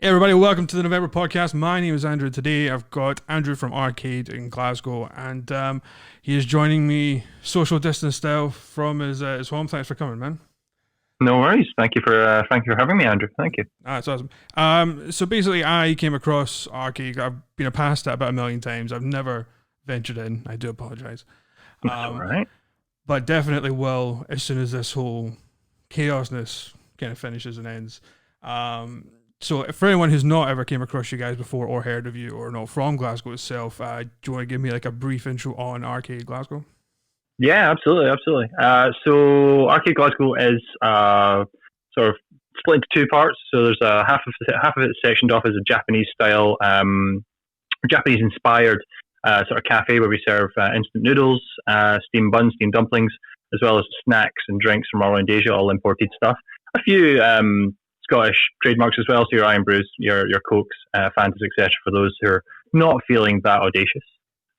Hey everybody, welcome to the November podcast. My name is Andrew. Today I've got Andrew from R-Cade in Glasgow, and he is joining me social distance style from his home. Thanks for coming, man. No worries. Thank you for having me, Andrew. Thank you. That's awesome. So basically, I came across R-Cade. I've been past that about a million times. I've never ventured in. I do apologize. That's all right. But definitely will as soon as this whole chaosness kind of finishes and ends. So for anyone who's not ever came across you guys before or heard of you or not from Glasgow itself, do you want to give me like a brief intro on R-Cade Glasgow? Yeah, absolutely. So R-Cade Glasgow is sort of split into two parts. So there's half of it sectioned off as a Japanese style, Japanese inspired sort of cafe where we serve instant noodles, steamed buns, steamed dumplings, as well as snacks and drinks from all around Asia, all imported stuff. A few Scottish trademarks as well, so your Iron Brews, your Cokes, Fantas, etc. for those who are not feeling that audacious.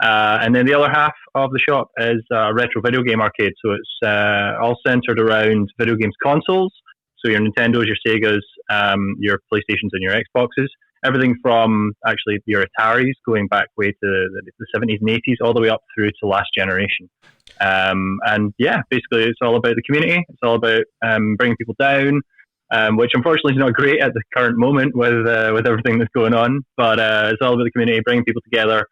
And then the other half of the shop is a retro video game arcade, so it's all centered around video games consoles, so your Nintendos, your Segas, your PlayStations and your Xboxes, everything from actually your Ataris going back way to the 70s and 80s all the way up through to last generation. And yeah, basically it's all about the community, it's all about bringing people down, which unfortunately is not great at the current moment with everything that's going on. But it's all about the community, bringing people together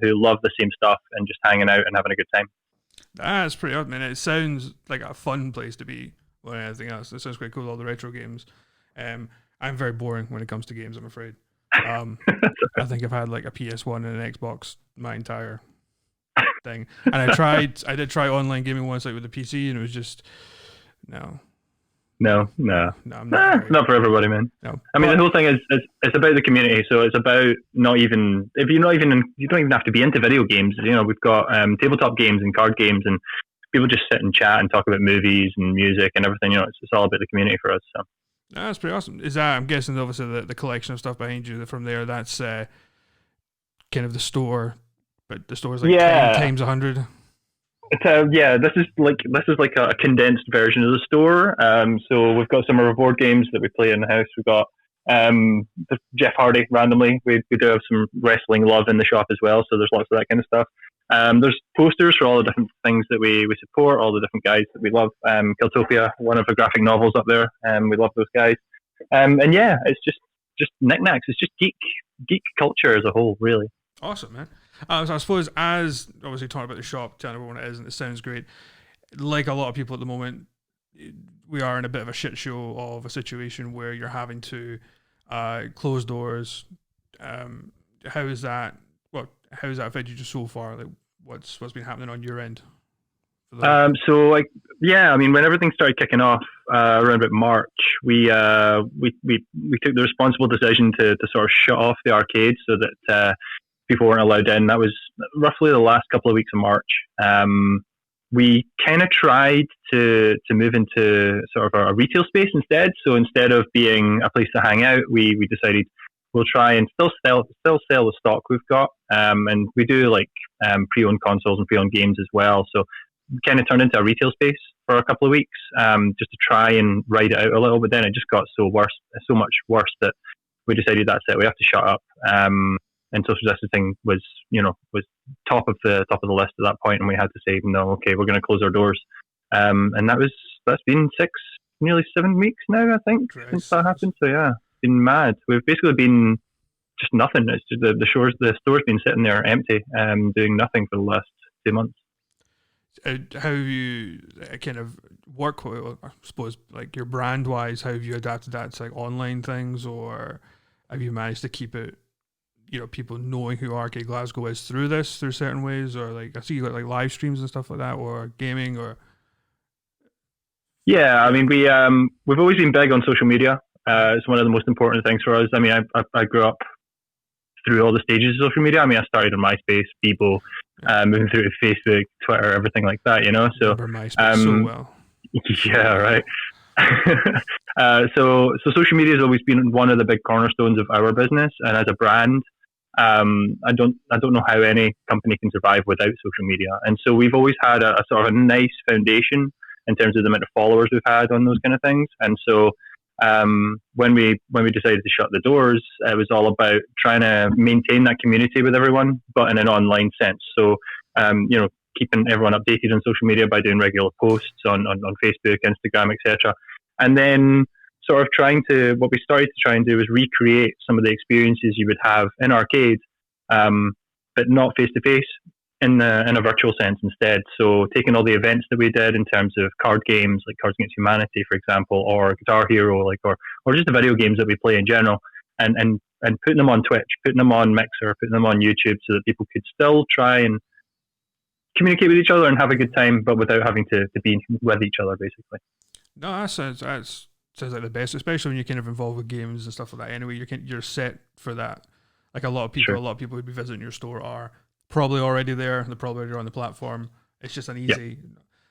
who love the same stuff and just hanging out and having a good time. That's pretty awesome, man. It sounds like a fun place to be more than anything else. It sounds quite cool, all the retro games. I'm very boring when it comes to games, I'm afraid. I think I've had like a PS1 and an Xbox my entire thing. And I did try online gaming once, like with the PC, and it was just, no. No, I'm not. Not for everybody, man. No. I mean, the whole thing is it's about the community. So it's about you don't even have to be into video games. You know, we've got tabletop games and card games, and people just sit and chat and talk about movies and music and everything. You know, it's all about the community for us. So that's pretty awesome. Is that, I'm guessing, obviously the collection of stuff behind you from there? That's kind of the store, but the store's like 10 times 100. This is like a condensed version of the store. So we've got some of our board games that we play in the house. We've got Jeff Hardy randomly. We do have some wrestling love in the shop as well. So there's lots of that kind of stuff. There's posters for all the different things that we support, all the different guys that we love. Kiltopia, one of the graphic novels up there. We love those guys. And yeah, it's just knickknacks. It's just geek culture as a whole, really. Awesome, man. So I suppose, as obviously talking about the shop, telling everyone what it is, and it sounds great. Like a lot of people at the moment, we are in a bit of a shit show of a situation where you're having to close doors. How is that? How has that affected you so far? Like, what's been happening on your end? I mean, when everything started kicking off around about March, we took the responsible decision to sort of shut off the arcade so that people weren't allowed in. That was roughly the last couple of weeks of March. We kind of tried to move into sort of a retail space instead. So instead of being a place to hang out, we decided we'll try and still sell the stock we've got. And we do like pre-owned consoles and pre-owned games as well. So we kind of turned into a retail space for a couple of weeks just to try and ride it out a little. But then it just got so much worse that we decided that's it. We have to shut up. And social distancing was top of the list at that point, and we had to say no. Okay, we're going to close our doors, and that's been nearly 7 weeks now, I think, since that happened. So yeah, it's been mad. We've basically been just nothing. It's just the store's been sitting there empty, doing nothing for the last 2 months. How have you kind of work? I suppose like your brand wise, how have you adapted that to like online things, or have you managed to keep it? You know, people knowing who R-Cade Glasgow is through certain ways, or like I see you got like live streams and stuff like that, or gaming, or yeah. I mean, we've always been big on social media. It's one of the most important things for us. I mean, I grew up through all the stages of social media. I mean, I started on MySpace, Bebo, moving through to Facebook, Twitter, everything like that. You know, so MySpace so well. Yeah, right. So social media has always been one of the big cornerstones of our business, and as a brand, I don't know how any company can survive without social media. And so we've always had a sort of a nice foundation in terms of the amount of followers we've had on those kind of things. And so When we decided to shut the doors, it was all about trying to maintain that community with everyone, but in an online sense. So, keeping everyone updated on social media by doing regular posts on Facebook, Instagram, etc. And then sort of what we started to try and do was recreate some of the experiences you would have in arcade, but not face to face, in a virtual sense instead. So taking all the events that we did in terms of card games like Cards Against Humanity, for example, or Guitar Hero, or just the video games that we play in general, and putting them on Twitch, putting them on Mixer, putting them on YouTube, so that people could still try and communicate with each other and have a good time, but without having to be with each other, basically. No, that sounds like the best, especially when you're kind of involved with games and stuff like that. Anyway, you're set for that. Like a lot of people who'd be visiting your store are probably already there. They're probably already on the platform. It's just an easy,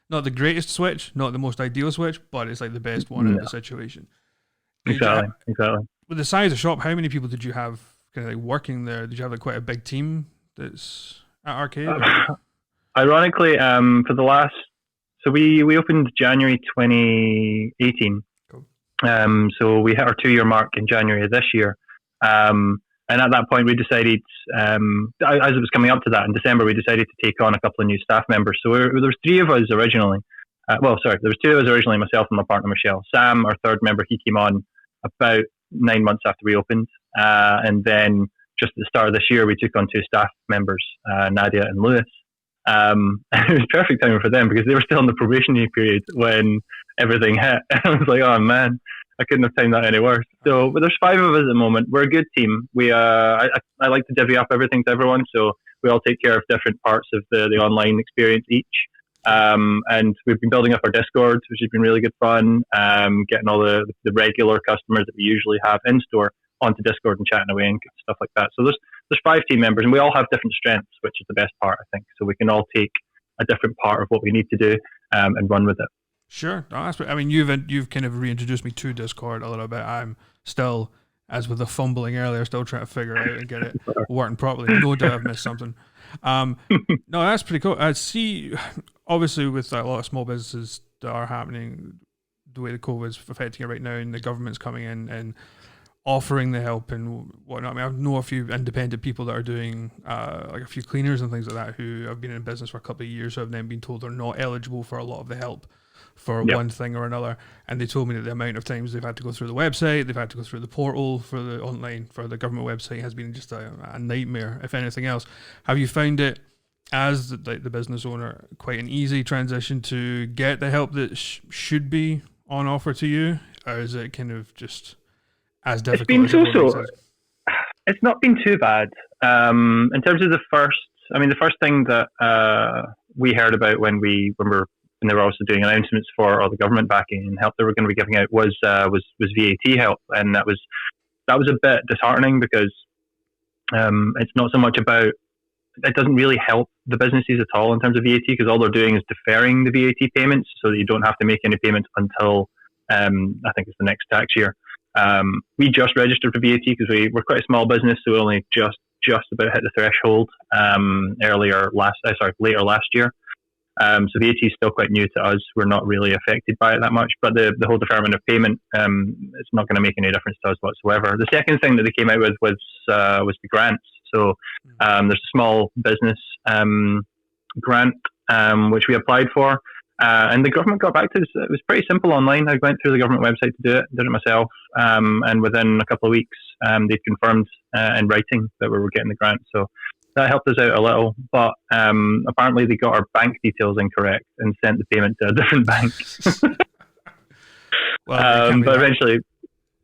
not the greatest switch, not the most ideal switch, but it's like the best one in the situation. Exactly. With the size of shop, how many people did you have kind of like working there? Did you have like quite a big team that's at R-Cade? Ironically, for the last, so we opened January 2018. Cool. So we hit our 2-year mark in January of this year. And at that point, we decided, as it was coming up to that in December, we decided to take on a couple of new staff members. So there was 3 of us originally. There was 2 of us originally, myself and my partner Michelle. Sam, our 3rd member, he came on about 9 months after we opened. And then just at the start of this year, we took on 2 staff members, Nadia and Lewis. It was perfect timing for them because they were still in the probationary period when everything hit. I was like, oh man, I couldn't have timed that any worse. So, but there's 5 of us at the moment. We're a good team. I like to divvy up everything to everyone, so we all take care of different parts of the online experience each. And we've been building up our Discord, which has been really good fun. Getting all the regular customers that we usually have in store onto Discord and chatting away and stuff like that. So there's 5 team members, and we all have different strengths, which is the best part, I think. So we can all take a different part of what we need to do and run with it. Sure. No, I mean, you've kind of reintroduced me to Discord a little bit. I'm still, as with the fumbling earlier, still trying to figure it out and get it working properly. No doubt I've missed something. No, that's pretty cool. I see, obviously, with a lot of small businesses that are happening, the way the COVID's affecting it right now, and the government's coming in and offering the help and whatnot. I mean, I know a few independent people that are doing like a few cleaners and things like that who have been in business for a couple of years, who have then been told they're not eligible for a lot of the help for one thing or another. And they told me that the amount of times they've had to go through the website, they've had to go through the portal for the online, for the government website, has been just a nightmare, if anything else. Have you found it, as the business owner, quite an easy transition to get the help that should be on offer to you? Or is it kind of just as difficult? It's been so. It's not been too bad. In terms of the first thing that we heard about when they were also doing announcements for all the government backing and help they were going to be giving out was VAT help, and that was a bit disheartening because it's not so much about, it doesn't really help the businesses at all in terms of VAT, because all they're doing is deferring the VAT payments so that you don't have to make any payments until I think it's the next tax year. We just registered for VAT because we're quite a small business, so we only just about hit the threshold later last year. So VAT is still quite new to us. We're not really affected by it that much, but the whole deferment of payment, it's not going to make any difference to us whatsoever. The second thing that they came out with was the grants. So there's a small business grant which we applied for, and the government got back to us. It was pretty simple online. I went through the government website to do it, did it myself, and within a couple of weeks they confirmed in writing that we were getting the grant. So that helped us out a little, but apparently they got our bank details incorrect and sent the payment to a different bank. But eventually,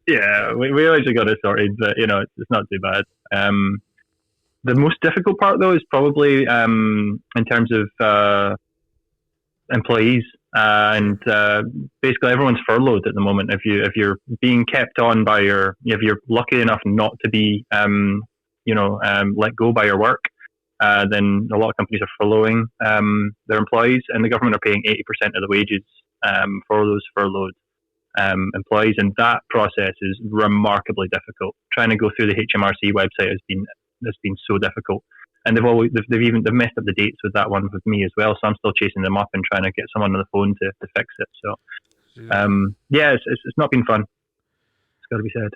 we eventually got it sorted. But it's not too bad. The most difficult part, though, is probably in terms of employees, and basically everyone's furloughed at the moment. If you're being kept on if you're lucky enough not to be let go by your work, then a lot of companies are furloughing their employees, and the government are paying 80% of the wages for those furloughed employees, and that process is remarkably difficult. Trying to go through the HMRC website has been so difficult, and they've messed up the dates with that one with me as well. So I'm still chasing them up and trying to get someone on the phone to fix it. So it's not been fun. It's got to be said.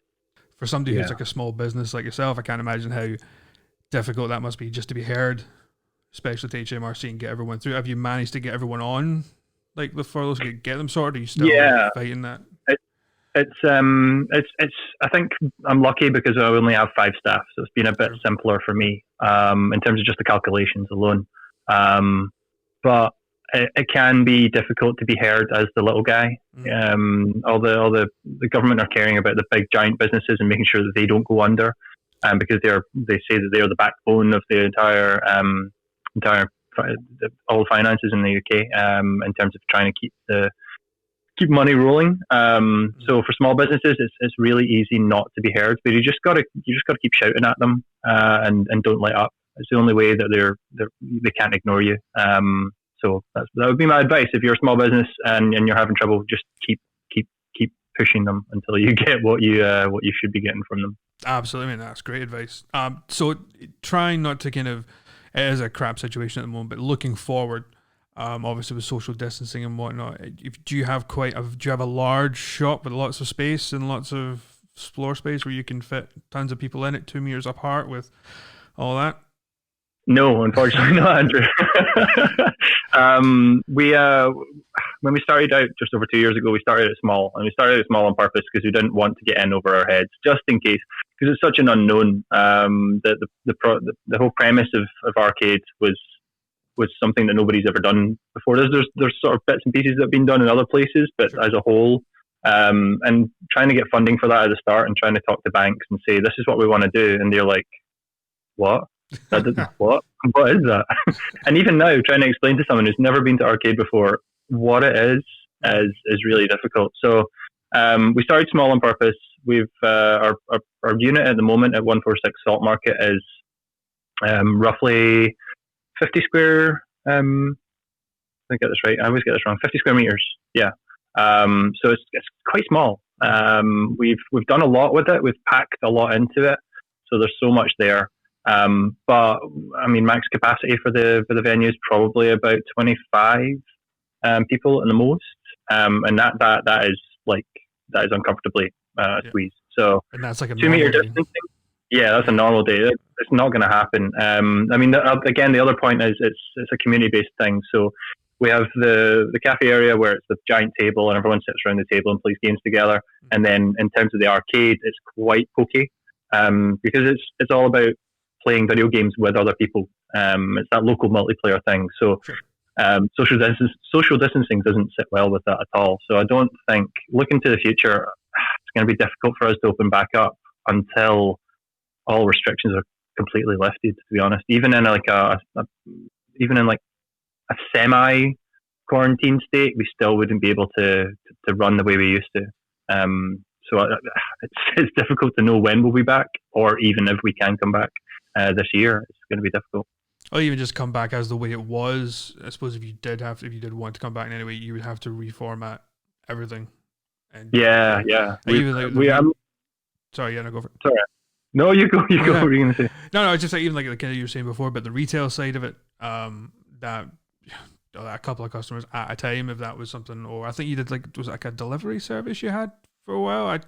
For somebody who's like a small business like yourself, I can't imagine how difficult that must be just to be heard, especially to HMRC, and get everyone through. Have you managed to get everyone on like the furloughs, get them sorted? Are you still fighting that? It's I think I'm lucky because I only have 5 staff, so it's been a bit simpler for me in terms of just the calculations alone. But it can be difficult to be heard as the little guy. All the government are caring about the big giant businesses and making sure that they don't go under, because they say that they are the backbone of the entire all finances in the UK, in terms of trying to keep money rolling. So for small businesses, it's really easy not to be heard, but you just gotta keep shouting at them, and don't let up. It's the only way that they can't ignore you. So that would be my advice. If you're a small business and you're having trouble, just keep pushing them until you get what you should be getting from them. Absolutely, man. That's great advice. So trying not to kind of, it is a crap situation at the moment, but looking forward, obviously with social distancing and whatnot, do you have a large shop with lots of space and lots of floor space where you can fit tons of people in it, 2 meters apart with all that? No, unfortunately not, Andrew. When we started out just over 2 years ago, we started it small, and we started it small on purpose because we didn't want to get in over our heads, just in case, because it's such an unknown. The whole premise of R-Cade was something that nobody's ever done before. There's sort of bits and pieces that have been done in other places, but as a whole, and trying to get funding for that at the start, and trying to talk to banks and say this is what we want to do, and they're like, what? What is that? And even now, trying to explain to someone who's never been to R-Cade before what it is really difficult. So we started small on purpose. We've our unit at the moment at 146 Salt Market is roughly 50 square. I get this right. I always get this wrong. 50 square meters. Yeah. So it's quite small. We've done a lot with it. We've packed a lot into it. So there's so much there. But I mean, max capacity for the venue is probably about 25 people at the most, and that is uncomfortably squeezed. So and that's like a 2 meter distancing. Yeah, that's a normal day. It's not going to happen. I mean, again, the other point is it's a community based thing. So we have the cafe area where it's the giant table and everyone sits around the table and plays games together. And then in terms of the arcade, it's quite pokey, because it's all about playing video games with other people. It's that local multiplayer thing. So social distancing doesn't sit well with that at all. So I don't think, looking to the future, it's going to be difficult for us to open back up until all restrictions are completely lifted, to be honest. Even in a semi quarantine state, we still wouldn't be able to run the way we used to. So it's difficult to know when we'll be back, or even if we can come back this year. It's going to be difficult. Or even just come back as the way it was. I suppose if you did want to come back in any way, you would have to reformat everything. And yeah. Sorry, no, go for it. Sorry. No, you go. What were you going to say? No, it's just like, even like the kind of you were saying before, but the retail side of it, that a couple of customers at a time, if that was something, or I think you did, like, was it like a delivery service you had for a while?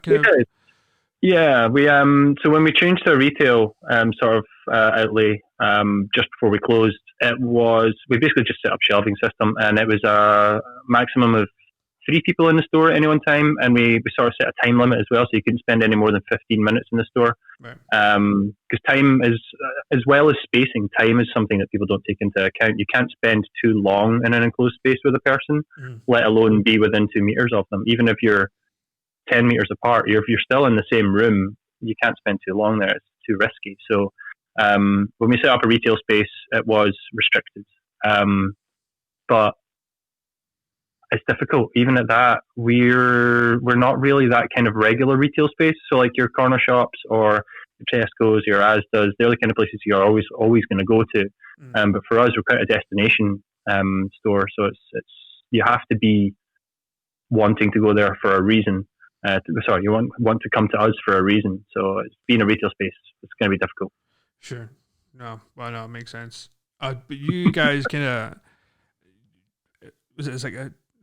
Yeah, we so when we changed to a retail sort of outlay just before we closed, we basically just set up shelving system, and it was a maximum of 3 people in the store at any one time, and we sort of set a time limit as well, so you couldn't spend any more than 15 minutes in the store. Right. Because time is, as well as spacing, time is something that people don't take into account. You can't spend too long in an enclosed space with a person, let alone be within 2 meters of them. Even if you're 10 meters apart, if you're still in the same room, you can't spend too long there. It's too risky. So when we set up a retail space, it was restricted. But it's difficult. Even at that, we're not really that kind of regular retail space. So like your corner shops or your Tesco's, your Asda's, they're the kind of places you're always going to go to. But for us, we're quite a destination store. So it's you have to be wanting to go there for a reason. You want to come to us for a reason. So it's being a retail space, it's going to be difficult. Sure. No, it makes sense. But you guys kind of, it's like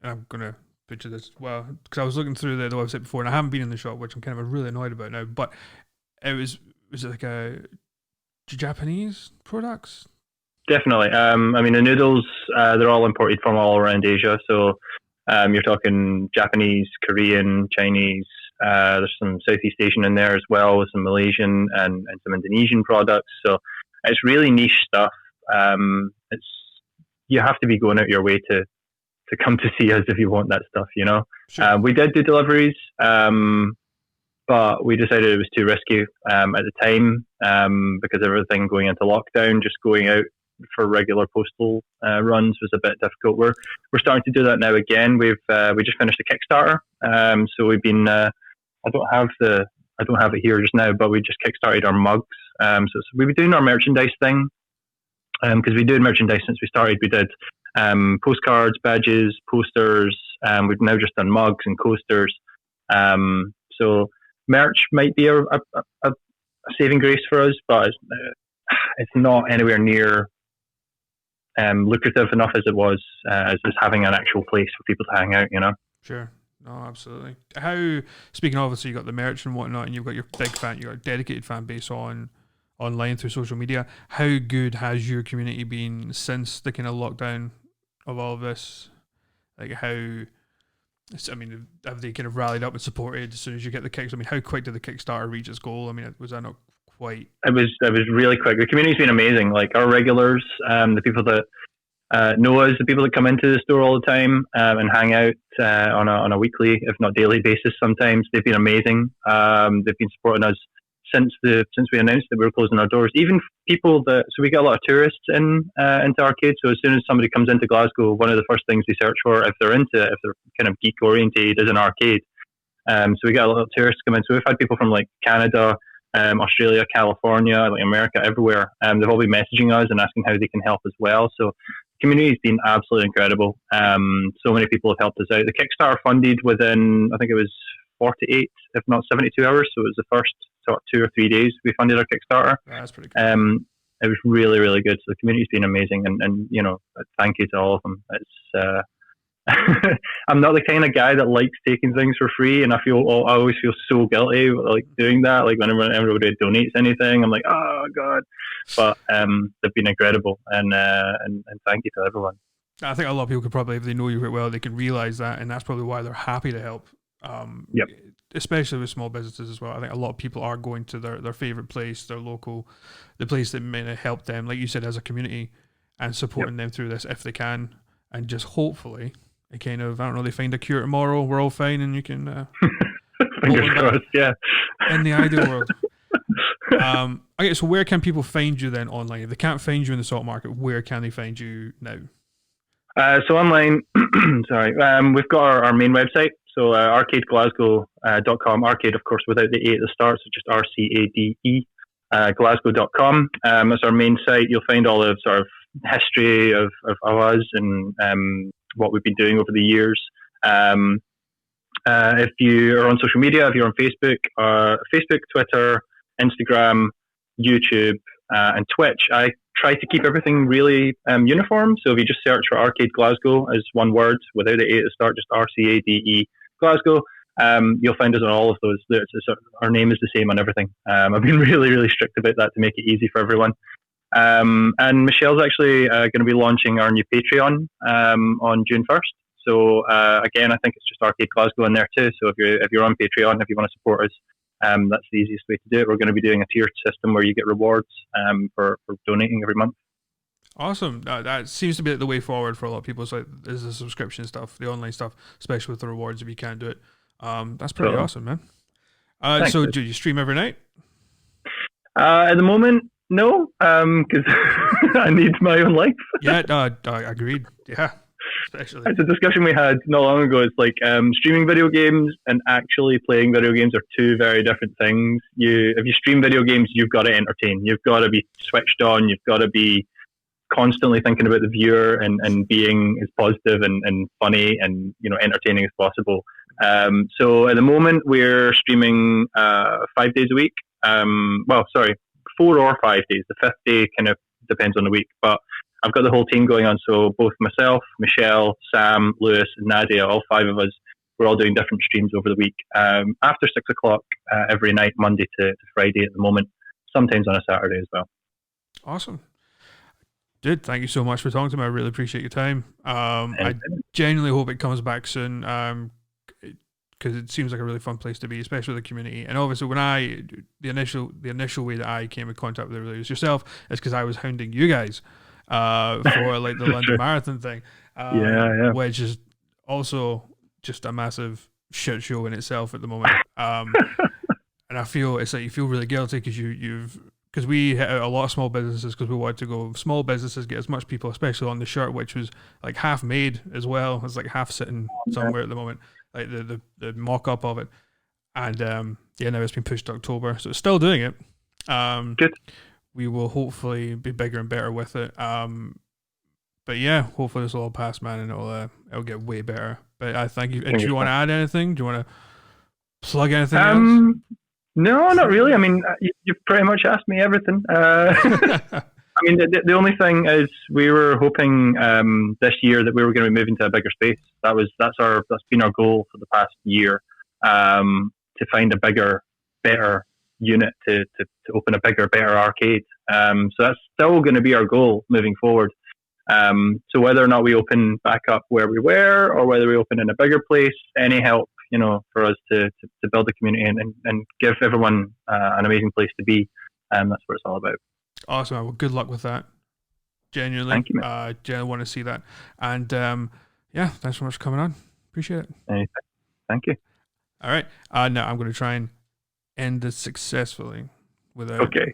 I'm gonna picture this well because I was looking through the website before, and I haven't been in the shop, which I'm kind of really annoyed about now. But it was it like a Japanese products? Definitely. I mean, the noodles, they're all imported from all around Asia. So you're talking Japanese, Korean, Chinese. There's some Southeast Asian in there as well, with some Malaysian and some Indonesian products. So it's really niche stuff. It's you have to be going out your way to come to see us if you want that stuff. Sure. We did do deliveries, but we decided it was too risky at the time because everything going into lockdown, just going out for regular postal runs was a bit difficult. We're starting to do that now again. We just finished a Kickstarter, so we've been. I don't have it here just now, but we just kickstarted our mugs. So we've been doing our merchandise thing because we do merchandise since we started. We did postcards, badges, posters. We've now just done mugs and coasters. So merch might be a saving grace for us, but it's not anywhere near lucrative enough as it was as having an actual place for people to hang out. Sure. No, absolutely. How speaking of, obviously you got the merch and whatnot, and you've got your you got a dedicated fan base online through social media. How good has your community been since the kind of lockdown of all of this? Like I mean, have they kind of rallied up and supported as soon as you get the kicks? I mean, how quick did the Kickstarter reach its goal? I mean, was that not quite? It was really quick. The community's been amazing. Like our regulars, the people that know us, the people that come into the store all the time and hang out on a weekly, if not daily basis sometimes, they've been amazing. They've been supporting us since we announced that we were closing our doors. Even people so we get a lot of tourists into R-Cade. So as soon as somebody comes into Glasgow, one of the first things they search for, if they're kind of geek oriented, is an arcade. So we get a lot of tourists come in. So we've had people from like Canada, Australia, California, like America, everywhere. They've all been messaging us and asking how they can help as well. So the community's been absolutely incredible. So many people have helped us out. The Kickstarter funded within, I think it was 48, if not 72 hours. So it was the first sort of 2 or 3 days we funded our Kickstarter. That's pretty cool. It was really, really good. So the community's been amazing, and thank you to all of them. It's I'm not the kind of guy that likes taking things for free, and I always feel so guilty like doing that. Like whenever everybody donates anything, I'm like, oh god. But they've been incredible, and thank you to everyone. I think a lot of people could probably, if they know you quite well, they can realize that, and that's probably why they're happy to help. Yep. Especially with small businesses as well. I think a lot of people are going to their favorite place, their local, the place that may help them, like you said, as a community, and supporting them through this if they can, and just hopefully, they kind of, I don't know, they find a cure tomorrow, we're all fine, and you can fingers crossed, yeah. In the ideal world. Okay, so where can people find you then online? If they can't find you in the stock market, where can they find you now? So online, sorry, we've got our main website. So rcadeglasgow.com. R-Cade, of course, without the A at the start, so just R-C-A-D-E, Glasgow.com. That's our main site. You'll find all the sort of history of us and what we've been doing over the years. If you are on social media, if you're on Facebook, Twitter, Instagram, YouTube, and Twitch, I try to keep everything really uniform. So if you just search for R-Cade Glasgow as one word, without the A at the start, just R-C-A-D-E Glasgow, you'll find us on all of those. Our name is the same on everything. I've been really, really strict about that to make it easy for everyone. And Michelle's actually going to be launching our new Patreon on June 1st. So again, I think it's just R-Cade Glasgow in there too. So if you're on Patreon, if you want to support us, that's the easiest way to do it. We're going to be doing a tiered system where you get rewards for donating every month. Awesome. That seems to be the way forward for a lot of people. So is the subscription stuff, the online stuff, especially with the rewards if you can't do it. That's pretty awesome, man. So do you stream every night? At the moment, no, because I need my own life. Yeah, agreed. Yeah, especially. It's a discussion we had not long ago. It's like streaming video games and actually playing video games are two very different things. If you stream video games, you've got to entertain. You've got to be switched on. You've got to be constantly thinking about the viewer and being as positive and funny and entertaining as possible. So at the moment we're streaming 5 days a week. 4 or 5 days. The fifth day kind of depends on the week, but I've got the whole team going on. So both myself, Michelle, Sam, Lewis, and Nadia, all 5 of us we're all doing different streams over the week. After 6 o'clock every night, Monday to Friday at the moment. Sometimes on a Saturday as well. Awesome. Dude, thank you so much for talking to me. I really appreciate your time. I genuinely hope it comes back soon, because it seems like a really fun place to be, especially with the community. And obviously, when the initial way that I came in contact with it was yourself, is because I was hounding you guys for like the London Marathon thing, which is also just a massive shit show in itself at the moment. And I feel it's like you feel really guilty because because we hit out a lot of small businesses because we wanted to go small businesses, get as much people, especially on the shirt, which was like half made as well. It's like half sitting somewhere at the moment, like the mock up of it. And now it's been pushed to October, so it's still doing it. Good. We will hopefully be bigger and better with it. But yeah, hopefully this will all pass, man, and it'll get way better. But I thank you. Do you want to add anything? Do you want to plug anything else? No, not really. I mean, you've pretty much asked me everything. I mean, the only thing is we were hoping this year that we were going to be moving to a bigger space. That's been our goal for the past year, to find a bigger, better unit to open a bigger, better arcade. So that's still going to be our goal moving forward. So whether or not we open back up where we were, or whether we open in a bigger place, any help, for us to build the community and give everyone an amazing place to be. That's what it's all about. Awesome. Well, good luck with that. Genuinely. Thank you, man. Genuinely want to see that. And thanks so much for coming on. Appreciate it. Anything. Thank you. All right. Now I'm going to try and end this successfully without. Okay.